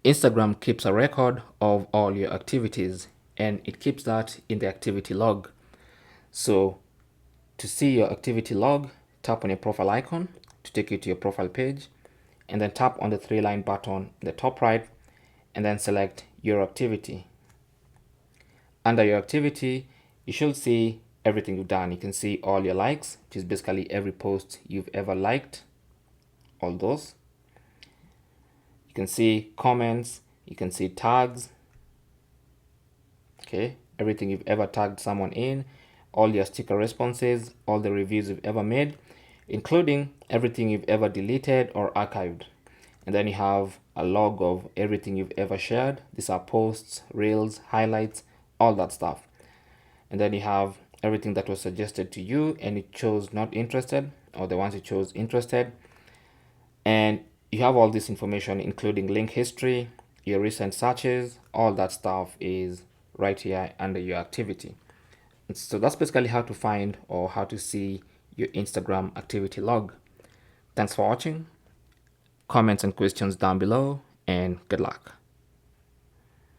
Instagram keeps a record of all your activities, and it keeps that in the activity log. So to see your activity log, tap on your profile icon to take you to your profile page, and then tap on the 3-line button in the top right, and then select your activity. Under your activity, you should see everything you've done. You can see all your likes, which is basically every post you've ever liked, all those. You can see comments, you can see tags, okay, everything you've ever tagged someone in, all your sticker responses, all the reviews you've ever made, including everything you've ever deleted or archived. And then you have a log of everything you've ever shared. These are posts, reels, highlights, all that stuff. And then you have everything that was suggested to you and you chose not interested, or the ones you chose interested. And you have all this information, including link history, your recent searches, all that stuff is right here under your activity. And so that's basically how to find or how to see your Instagram activity log. Thanks for watching. Comments and questions down below, and good luck.